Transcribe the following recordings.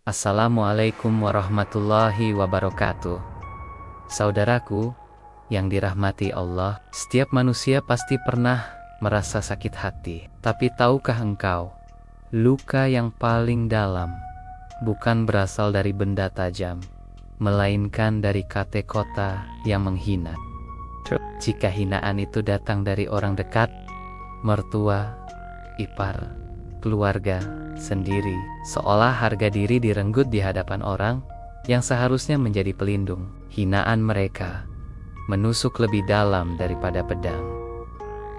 Assalamualaikum warahmatullahi wabarakatuh. Saudaraku yang dirahmati Allah, setiap manusia pasti pernah merasa sakit hati. Tapi tahukah engkau, luka yang paling dalam bukan berasal dari benda tajam, melainkan dari kata-kata yang menghina. Jika hinaan itu datang dari orang dekat, mertua, ipar, keluarga sendiri, seolah harga diri direnggut di hadapan orang yang seharusnya menjadi pelindung. Hinaan mereka menusuk lebih dalam daripada pedang,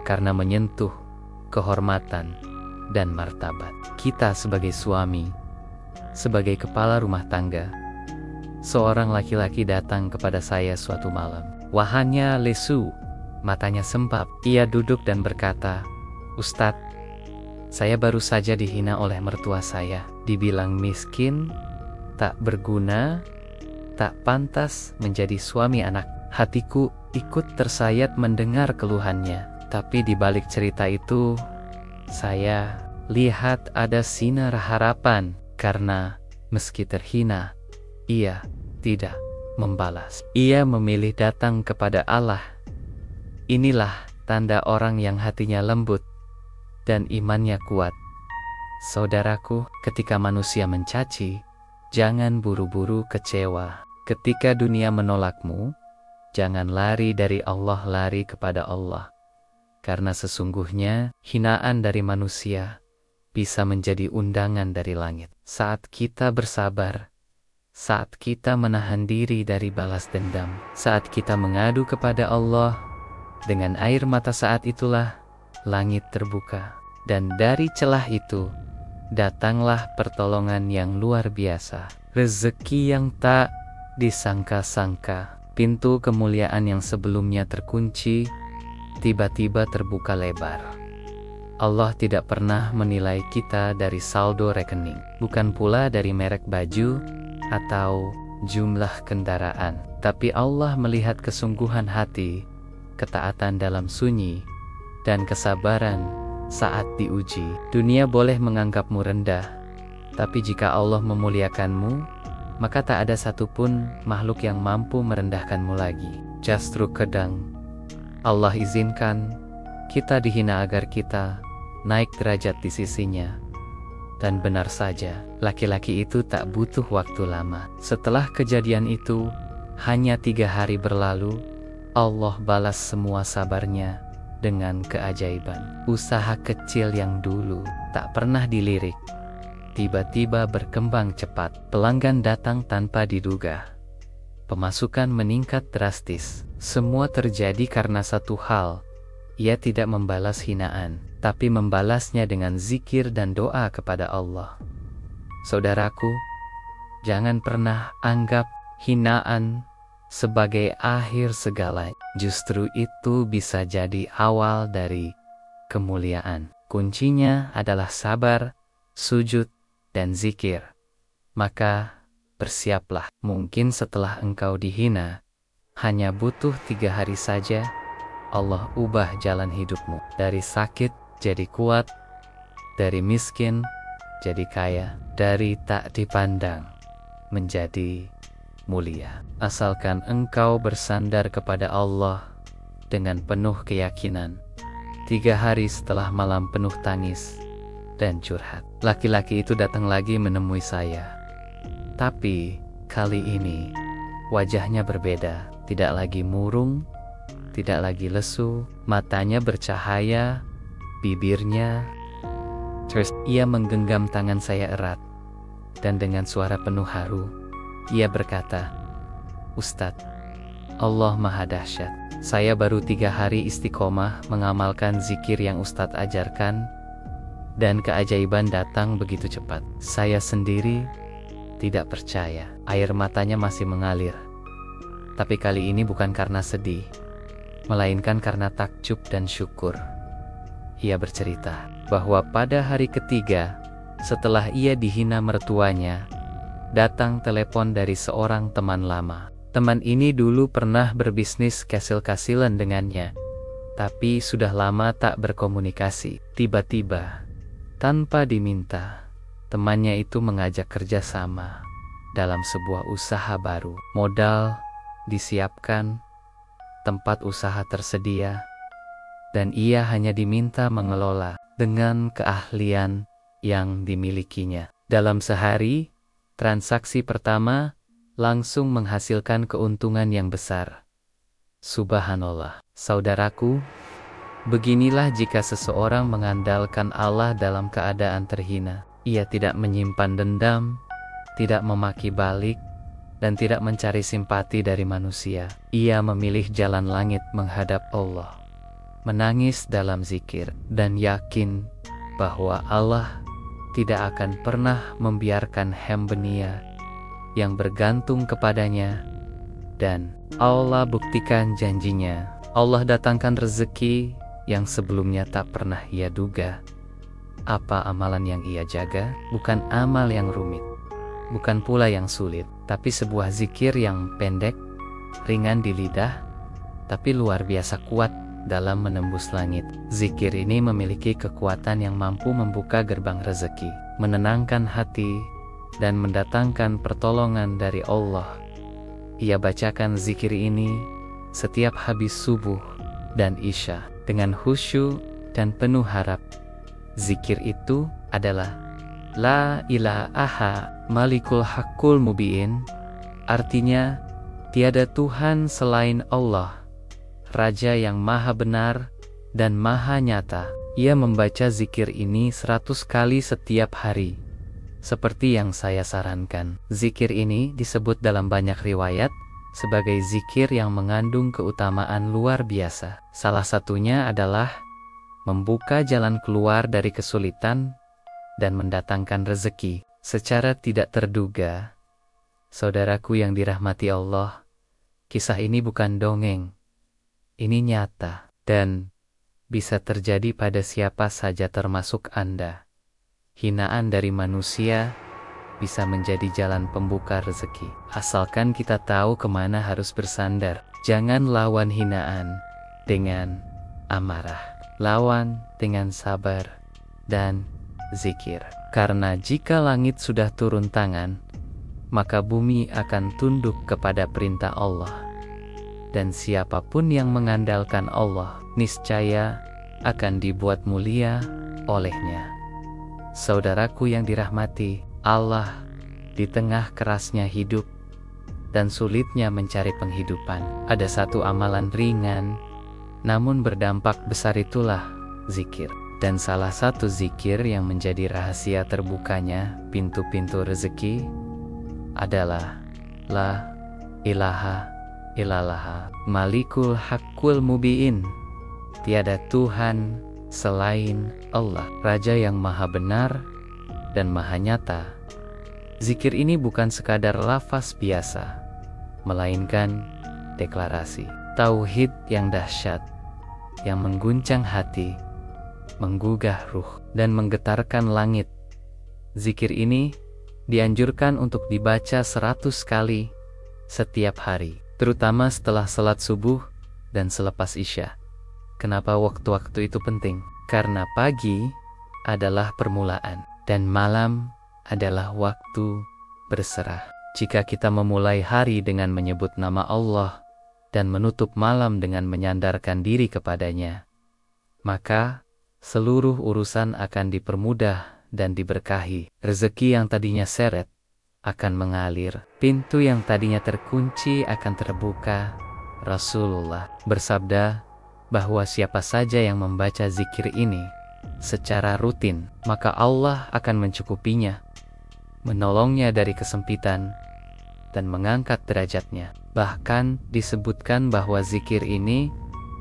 karena menyentuh kehormatan dan martabat kita sebagai suami, sebagai kepala rumah tangga. Seorang laki-laki datang kepada saya suatu malam. Wajahnya lesu, matanya sempap. Ia duduk dan berkata, "Ustadz, saya baru saja dihina oleh mertua saya. Dibilang miskin, tak berguna, tak pantas menjadi suami anak." Hatiku ikut tersayat mendengar keluhannya. Tapi di balik cerita itu, saya lihat ada sinar harapan. Karena meski terhina, ia tidak membalas. Ia memilih datang kepada Allah. Inilah tanda orang yang hatinya lembut dan imannya kuat. Saudaraku, ketika manusia mencaci, jangan buru-buru kecewa. Ketika dunia menolakmu, jangan lari dari Allah, lari kepada Allah. Karena sesungguhnya hinaan dari manusia bisa menjadi undangan dari langit. Saat kita bersabar, saat kita menahan diri dari balas dendam, saat kita mengadu kepada Allah dengan air mata, saat itulah langit terbuka. Dan dari celah itu, datanglah pertolongan yang luar biasa. Rezeki yang tak disangka-sangka. Pintu kemuliaan yang sebelumnya terkunci, tiba-tiba terbuka lebar. Allah tidak pernah menilai kita dari saldo rekening, bukan pula dari merek baju atau jumlah kendaraan. Tapi Allah melihat kesungguhan hati, ketaatan dalam sunyi, dan kesabaran saat diuji. Dunia boleh menganggapmu rendah, tapi jika Allah memuliakanmu, maka tak ada satupun makhluk yang mampu merendahkanmu lagi. Justru kadang Allah izinkan kita dihina agar kita naik derajat di sisinya. Dan benar saja, laki-laki itu tak butuh waktu lama. Setelah kejadian itu, hanya 3 hari berlalu, Allah balas semua sabarnya dengan keajaiban. Usaha kecil yang dulu tak pernah dilirik, tiba-tiba berkembang cepat. Pelanggan datang tanpa diduga. Pemasukan meningkat drastis. Semua terjadi karena satu hal. Ia tidak membalas hinaan, tapi membalasnya dengan zikir dan doa kepada Allah. Saudaraku, jangan pernah anggap hinaan sebagai akhir segalanya. Justru itu bisa jadi awal dari kemuliaan. Kuncinya adalah sabar, sujud, dan zikir. Maka bersiaplah. Mungkin setelah engkau dihina, hanya butuh 3 hari saja, Allah ubah jalan hidupmu. Dari sakit jadi kuat, dari miskin jadi kaya, dari tak dipandang menjadi mulia. Asalkan engkau bersandar kepada Allah dengan penuh keyakinan. 3 hari setelah malam penuh tangis dan curhat, laki-laki itu datang lagi menemui saya. Tapi kali ini wajahnya berbeda. Tidak lagi murung, tidak lagi lesu, matanya bercahaya, bibirnya. Terus ia menggenggam tangan saya erat, dan dengan suara penuh haru, ia berkata, "Ustadz, Allah Maha Dahsyat. Saya baru 3 hari istiqomah mengamalkan zikir yang Ustadz ajarkan, dan keajaiban datang begitu cepat." Saya sendiri tidak percaya. Air matanya masih mengalir. Tapi kali ini bukan karena sedih, melainkan karena takjub dan syukur. Ia bercerita bahwa pada hari ketiga setelah ia dihina mertuanya, datang telepon dari seorang teman lama. Teman ini dulu pernah berbisnis kasil-kasilan dengannya, tapi sudah lama tak berkomunikasi. Tiba-tiba, tanpa diminta, temannya itu mengajak kerjasama dalam sebuah usaha baru. Modal disiapkan, tempat usaha tersedia, dan ia hanya diminta mengelola dengan keahlian yang dimilikinya. Dalam sehari, transaksi pertama langsung menghasilkan keuntungan yang besar. Subhanallah. Saudaraku, beginilah jika seseorang mengandalkan Allah dalam keadaan terhina. Ia tidak menyimpan dendam, tidak memaki balik, dan tidak mencari simpati dari manusia. Ia memilih jalan langit menghadap Allah, menangis dalam zikir, dan yakin bahwa Allah tidak akan pernah membiarkan hamba-Nya yang bergantung kepadanya, dan Allah buktikan janjinya. Allah datangkan rezeki yang sebelumnya tak pernah ia duga. Apa amalan yang ia jaga? Bukan amal yang rumit, bukan pula yang sulit, tapi sebuah zikir yang pendek, ringan di lidah, tapi luar biasa kuat dalam menembus langit. Zikir ini memiliki kekuatan yang mampu membuka gerbang rezeki, menenangkan hati, dan mendatangkan pertolongan dari Allah. Ia bacakan zikir ini setiap habis subuh dan isya dengan khusyuk dan penuh harap. Zikir itu adalah La ilaha malikul haqqul mubin, artinya tiada Tuhan selain Allah, Raja yang maha benar dan maha nyata. Ia membaca zikir ini 100 kali setiap hari, seperti yang saya sarankan. Zikir ini disebut dalam banyak riwayat sebagai zikir yang mengandung keutamaan luar biasa. Salah satunya adalah membuka jalan keluar dari kesulitan dan mendatangkan rezeki secara tidak terduga. Saudaraku yang dirahmati Allah, kisah ini bukan dongeng. Ini nyata, dan bisa terjadi pada siapa saja termasuk Anda. Hinaan dari manusia bisa menjadi jalan pembuka rezeki, asalkan kita tahu kemana harus bersandar. Jangan lawan hinaan dengan amarah, lawan dengan sabar dan zikir. Karena jika langit sudah turun tangan, maka bumi akan tunduk kepada perintah Allah. Dan siapapun yang mengandalkan Allah, niscaya akan dibuat mulia olehnya. Saudaraku yang dirahmati Allah, di tengah kerasnya hidup dan sulitnya mencari penghidupan, ada satu amalan ringan namun berdampak besar, itulah zikir. Dan salah satu zikir yang menjadi rahasia terbukanya pintu-pintu rezeki adalah La ilaha illallah malikul haqqul mubin, tiada Tuhan selain Allah, Raja yang maha benar dan maha nyata. Zikir ini bukan sekadar lafaz biasa, melainkan deklarasi tauhid yang dahsyat, yang mengguncang hati, menggugah ruh, dan menggetarkan langit. Zikir ini dianjurkan untuk dibaca 100 kali setiap hari, terutama setelah salat subuh dan selepas isya. Kenapa waktu-waktu itu penting? Karena pagi adalah permulaan, dan malam adalah waktu berserah. Jika kita memulai hari dengan menyebut nama Allah dan menutup malam dengan menyandarkan diri kepadanya, maka seluruh urusan akan dipermudah dan diberkahi. Rezeki yang tadinya seret akan mengalir. Pintu yang tadinya terkunci akan terbuka. Rasulullah bersabda bahwa siapa saja yang membaca zikir ini secara rutin, maka Allah akan mencukupinya, menolongnya dari kesempitan, dan mengangkat derajatnya. Bahkan disebutkan bahwa zikir ini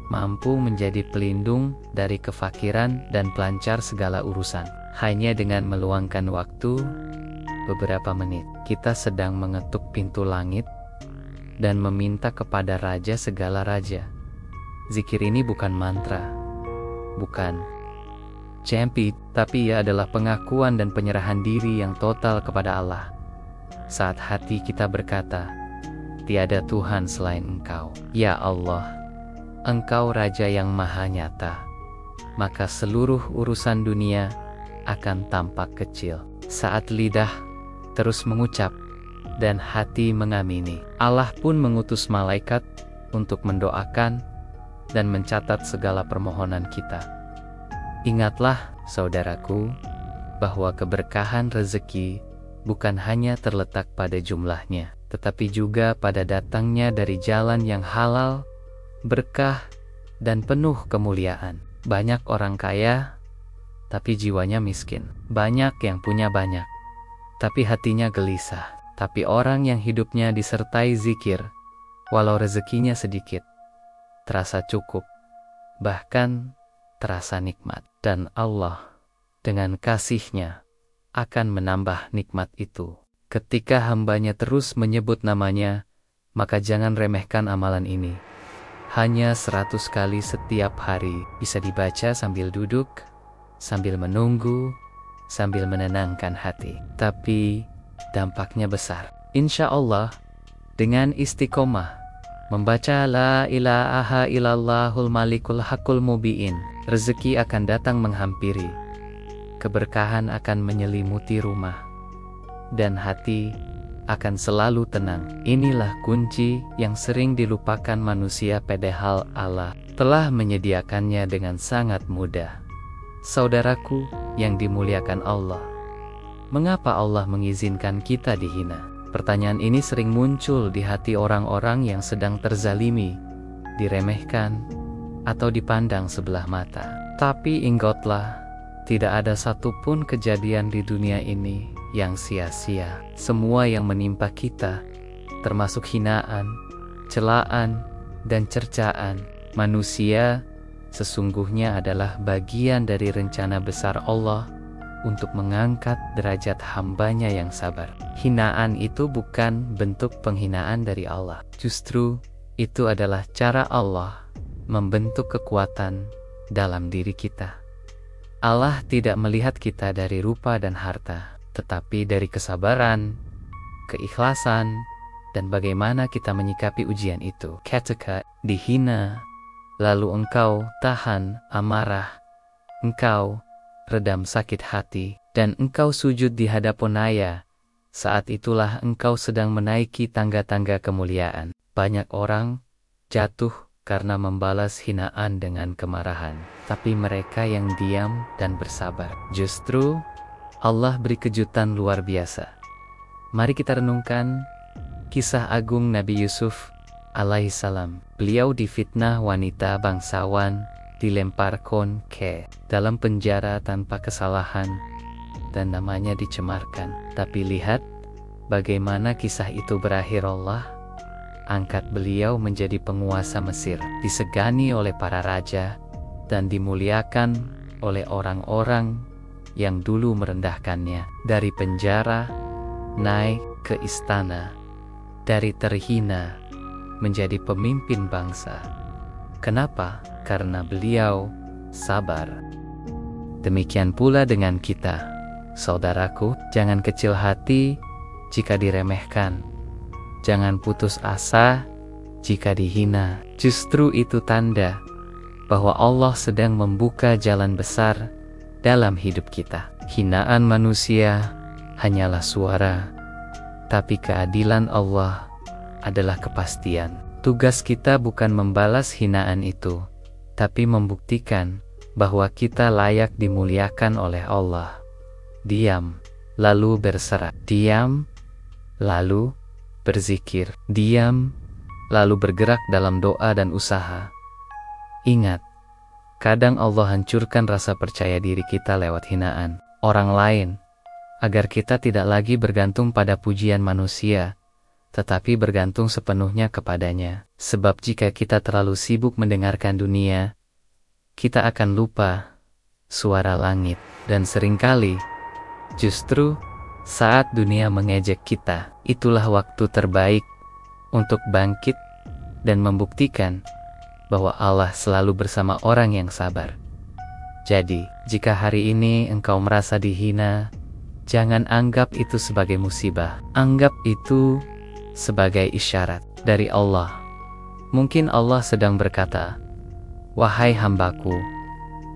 mampu menjadi pelindung dari kefakiran dan pelancar segala urusan. Hanya dengan meluangkan waktu beberapa menit, kita sedang mengetuk pintu langit dan meminta kepada Raja segala raja. Zikir ini bukan mantra, bukan campi, tapi ia adalah pengakuan dan penyerahan diri yang total kepada Allah. Saat hati kita berkata, tiada Tuhan selain Engkau, ya Allah, Engkau Raja yang maha nyata, maka seluruh urusan dunia akan tampak kecil saat lidah terus mengucap dan hati mengamini. Allah pun mengutus malaikat untuk mendoakan dan mencatat segala permohonan kita. Ingatlah, saudaraku, bahwa keberkahan rezeki bukan hanya terletak pada jumlahnya, tetapi juga pada datangnya dari jalan yang halal, berkah, dan penuh kemuliaan. Banyak orang kaya, tapi jiwanya miskin. Banyak yang punya banyak, tapi hatinya gelisah. Tapi orang yang hidupnya disertai zikir, walau rezekinya sedikit, terasa cukup, bahkan terasa nikmat. Dan Allah dengan kasih-Nya akan menambah nikmat itu. Ketika hambanya terus menyebut namanya, maka jangan remehkan amalan ini. Hanya 100 kali setiap hari, bisa dibaca sambil duduk, sambil menunggu, sambil menenangkan hati. Tapi dampaknya besar. Insya Allah, dengan istiqomah membaca La ilaha illallahul malikul haqqul mubin, rezeki akan datang menghampiri, keberkahan akan menyelimuti rumah, dan hati akan selalu tenang. Inilah kunci yang sering dilupakan manusia, padahal Allah telah menyediakannya dengan sangat mudah. Saudaraku yang dimuliakan Allah, mengapa Allah mengizinkan kita dihina? Pertanyaan ini sering muncul di hati orang-orang yang sedang terzalimi, diremehkan, atau dipandang sebelah mata. Tapi ingatlah, tidak ada satupun kejadian di dunia ini yang sia-sia. Semua yang menimpa kita, termasuk hinaan, celaan, dan cercaan manusia, sesungguhnya adalah bagian dari rencana besar Allah untuk mengangkat derajat hambanya yang sabar. Hinaan itu bukan bentuk penghinaan dari Allah. Justru, itu adalah cara Allah membentuk kekuatan dalam diri kita. Allah tidak melihat kita dari rupa dan harta, tetapi dari kesabaran, keikhlasan, dan bagaimana kita menyikapi ujian itu. Ketika dihina, lalu engkau tahan amarah, engkau redam sakit hati, dan engkau sujud di hadapan Ayah, saat itulah engkau sedang menaiki tangga-tangga kemuliaan. Banyak orang jatuh karena membalas hinaan dengan kemarahan, tapi mereka yang diam dan bersabar, justru Allah beri kejutan luar biasa. Mari kita renungkan kisah agung Nabi Yusuf alaihissalam. Beliau difitnah wanita bangsawan, dilemparkan ke dalam penjara tanpa kesalahan, dan namanya dicemarkan. Tapi lihat bagaimana kisah itu berakhir. Allah angkat beliau menjadi penguasa Mesir, disegani oleh para raja, dan dimuliakan oleh orang-orang yang dulu merendahkannya. Dari penjara naik ke istana, dari terhina menjadi pemimpin bangsa. Kenapa? Karena beliau sabar. Demikian pula dengan kita, saudaraku. Jangan kecil hati jika diremehkan. Jangan putus asa jika dihina. Justru itu tanda bahwa Allah sedang membuka jalan besar dalam hidup kita. Hinaan manusia hanyalah suara, tapi keadilan Allah adalah kepastian. Tugas kita bukan membalas hinaan itu, tapi membuktikan bahwa kita layak dimuliakan oleh Allah. Diam, lalu berserah. Diam, lalu berzikir. Diam, lalu bergerak dalam doa dan usaha. Ingat, kadang Allah hancurkan rasa percaya diri kita lewat hinaan orang lain, agar kita tidak lagi bergantung pada pujian manusia, tetapi bergantung sepenuhnya kepadanya. Sebab jika kita terlalu sibuk mendengarkan dunia, kita akan lupa suara langit. Dan seringkali, justru saat dunia mengejek kita, itulah waktu terbaik untuk bangkit dan membuktikan bahwa Allah selalu bersama orang yang sabar. Jadi, jika hari ini engkau merasa dihina, jangan anggap itu sebagai musibah. Anggap itu sebagai isyarat dari Allah. Mungkin Allah sedang berkata, "Wahai hambaku,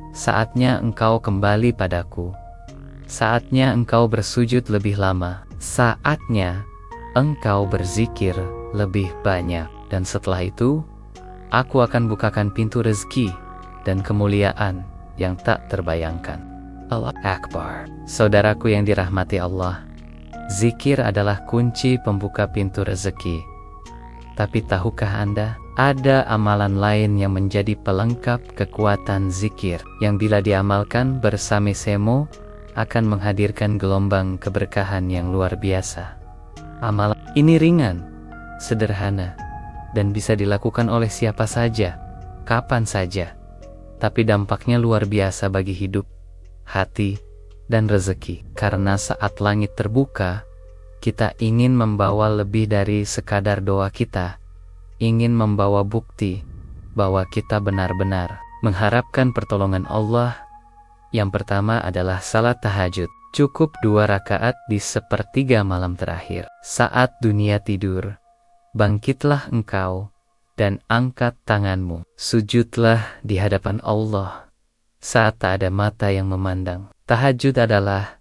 saatnya engkau kembali padaku, Saatnya engkau bersujud lebih lama. Saatnya engkau berzikir lebih banyak. Dan setelah itu, aku akan bukakan pintu rezeki dan kemuliaan yang tak terbayangkan. Allah Akbar. Saudaraku yang dirahmati Allah, zikir adalah kunci pembuka pintu rezeki. Tapi tahukah Anda, ada amalan lain yang menjadi pelengkap kekuatan zikir, yang bila diamalkan bersama-sama akan menghadirkan gelombang keberkahan yang luar biasa. Amalan ini ringan, sederhana, dan bisa dilakukan oleh siapa saja, kapan saja. Tapi dampaknya luar biasa bagi hidup, hati, dan rezeki. Karena saat langit terbuka, kita ingin membawa lebih dari sekadar doa kita, ingin membawa bukti bahwa kita benar-benar mengharapkan pertolongan Allah. Yang pertama adalah salat tahajud. Cukup 2 rakaat di sepertiga malam terakhir. Saat dunia tidur, bangkitlah engkau dan angkat tanganmu. Sujudlah di hadapan Allah saat tak ada mata yang memandang. Tahajud adalah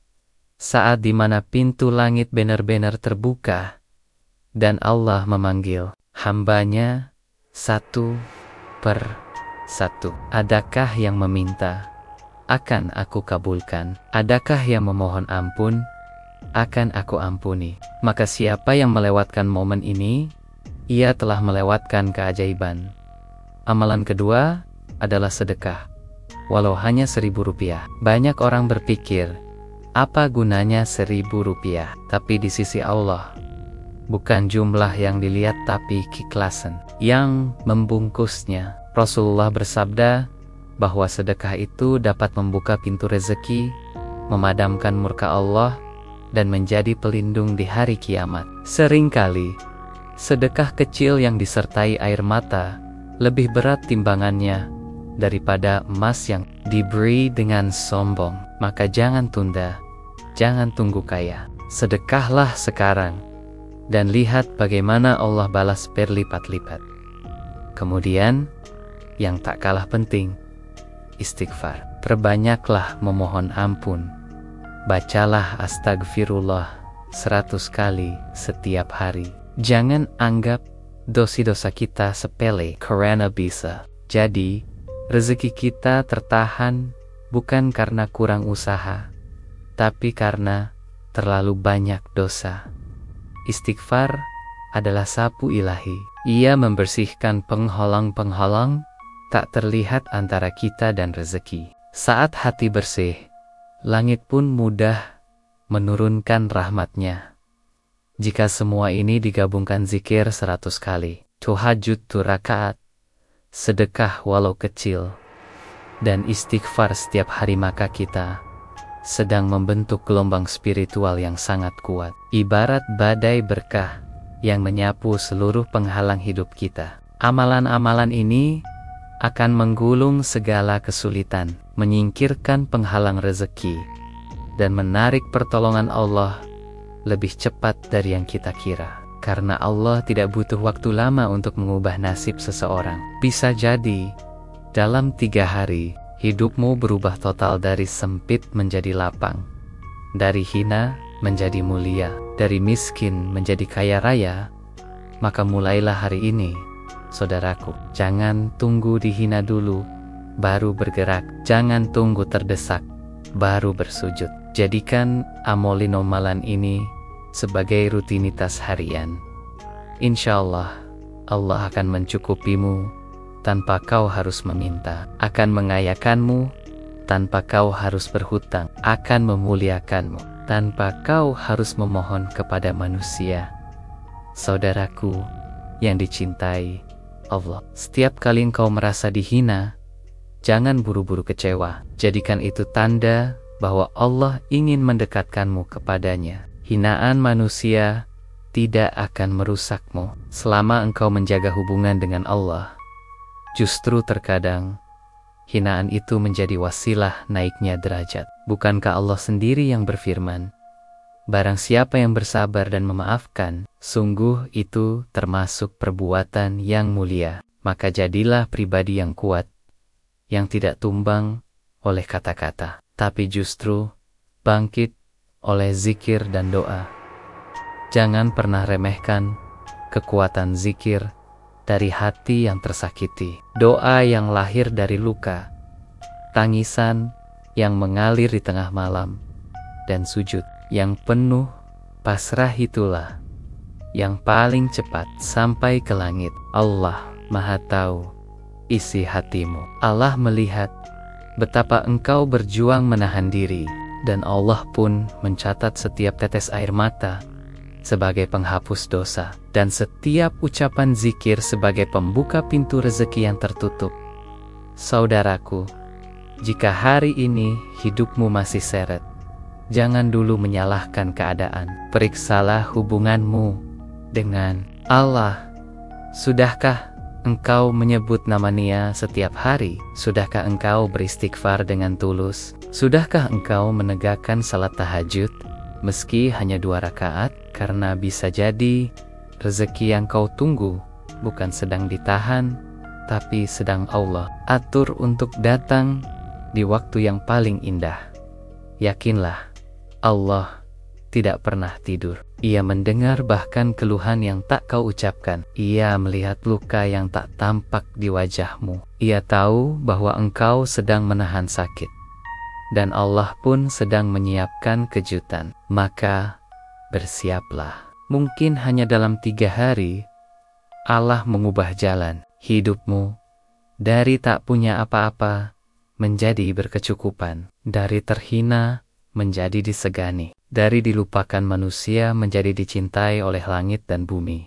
saat di mana pintu langit benar-benar terbuka dan Allah memanggil hambanya satu per satu. Adakah yang meminta? Akan aku kabulkan. Adakah yang memohon ampun? Akan aku ampuni. Maka siapa yang melewatkan momen ini, ia telah melewatkan keajaiban. Amalan kedua adalah sedekah, walau hanya Rp1.000. Banyak orang berpikir, apa gunanya Rp1.000? Tapi di sisi Allah, bukan jumlah yang dilihat tapi keikhlasan yang membungkusnya. Rasulullah bersabda bahwa sedekah itu dapat membuka pintu rezeki, memadamkan murka Allah, dan menjadi pelindung di hari kiamat. Seringkali, sedekah kecil yang disertai air mata lebih berat timbangannya daripada emas yang diberi dengan sombong. Maka jangan tunda, jangan tunggu kaya. Sedekahlah sekarang, dan lihat bagaimana Allah balas berlipat-lipat. Kemudian, yang tak kalah penting, istighfar. Perbanyaklah memohon ampun. Bacalah astagfirullah 100 kali setiap hari. Jangan anggap dosa-dosa kita sepele, karena bisa jadi rezeki kita tertahan bukan karena kurang usaha, tapi karena terlalu banyak dosa. Istighfar adalah sapu ilahi. Ia membersihkan penghalang-penghalang tak terlihat antara kita dan rezeki. Saat hati bersih, langit pun mudah menurunkan rahmatnya. Jika semua ini digabungkan, zikir 100 kali, tahajud 2 rakaat, sedekah walau kecil, dan istighfar setiap hari, maka kita sedang membentuk gelombang spiritual yang sangat kuat. Ibarat badai berkah yang menyapu seluruh penghalang hidup kita. Amalan-amalan ini akan menggulung segala kesulitan, menyingkirkan penghalang rezeki, dan menarik pertolongan Allah lebih cepat dari yang kita kira. Karena Allah tidak butuh waktu lama untuk mengubah nasib seseorang. Bisa jadi, dalam 3 hari, hidupmu berubah total dari sempit menjadi lapang, dari hina menjadi mulia, dari miskin menjadi kaya raya. Maka mulailah hari ini, saudaraku. Jangan tunggu dihina dulu, baru bergerak. Jangan tunggu terdesak, baru bersujud. Jadikan amalan ini sebagai rutinitas harian. Insya Allah, Allah akan mencukupimu tanpa kau harus meminta, akan mengayakanmu tanpa kau harus berhutang, akan memuliakanmu tanpa kau harus memohon kepada manusia. Saudaraku yang dicintai Allah, setiap kali engkau merasa dihina, jangan buru-buru kecewa. Jadikan itu tanda bahwa Allah ingin mendekatkanmu kepadanya. Hinaan manusia tidak akan merusakmu selama engkau menjaga hubungan dengan Allah. Justru terkadang hinaan itu menjadi wasilah naiknya derajat. Bukankah Allah sendiri yang berfirman, barang siapa yang bersabar dan memaafkan, sungguh itu termasuk perbuatan yang mulia. Maka jadilah pribadi yang kuat, yang tidak tumbang oleh kata-kata, tapi justru bangkit oleh zikir dan doa. Jangan pernah remehkan kekuatan zikir dari hati yang tersakiti. Doa yang lahir dari luka, tangisan yang mengalir di tengah malam, dan sujud yang penuh pasrah itulah yang paling cepat sampai ke langit. Allah Maha Tahu isi hatimu. Allah melihat betapa engkau berjuang menahan diri, dan Allah pun mencatat setiap tetes air mata sebagai penghapus dosa, dan setiap ucapan zikir sebagai pembuka pintu rezeki yang tertutup. Saudaraku, jika hari ini hidupmu masih seret, jangan dulu menyalahkan keadaan. Periksalah hubunganmu dengan Allah. Sudahkah engkau menyebut nama Nia setiap hari? Sudahkah engkau beristighfar dengan tulus? Sudahkah engkau menegakkan salat tahajud meski hanya 2 rakaat? Karena bisa jadi rezeki yang kau tunggu bukan sedang ditahan, tapi sedang Allah atur untuk datang di waktu yang paling indah. Yakinlah, Allah tidak pernah tidur. Ia mendengar bahkan keluhan yang tak kau ucapkan. Ia melihat luka yang tak tampak di wajahmu. Ia tahu bahwa engkau sedang menahan sakit, dan Allah pun sedang menyiapkan kejutan. Maka bersiaplah. Mungkin hanya dalam 3 hari Allah mengubah jalan hidupmu dari tak punya apa-apa menjadi berkecukupan, dari terhina menjadi disegani, dari dilupakan manusia menjadi dicintai oleh langit dan bumi.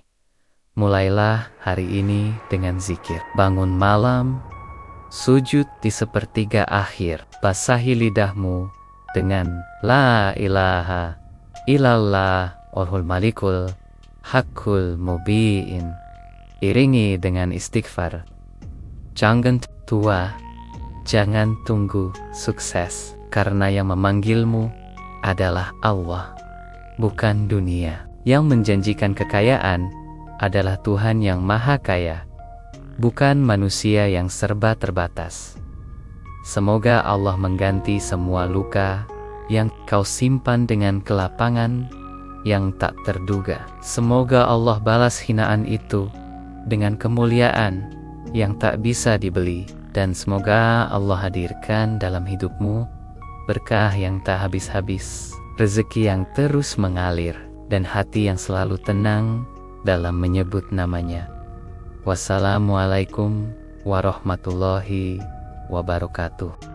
Mulailah hari ini dengan zikir. Bangun malam, sujud di sepertiga akhir, basahi lidahmu dengan La ilaha illallah wahul malikul hakul mubin. Iringi dengan istighfar. Jangan tua, jangan tunggu sukses, karena yang memanggilmu adalah Allah, bukan dunia. Yang menjanjikan kekayaan adalah Tuhan yang Maha Kaya, bukan manusia yang serba terbatas. Semoga Allah mengganti semua luka yang kau simpan dengan kelapangan yang tak terduga. Semoga Allah balas hinaan itu dengan kemuliaan yang tak bisa dibeli. Dan semoga Allah hadirkan dalam hidupmu berkah yang tak habis-habis, rezeki yang terus mengalir, dan hati yang selalu tenang dalam menyebut namanya. Wassalamualaikum warahmatullahi wabarakatuh.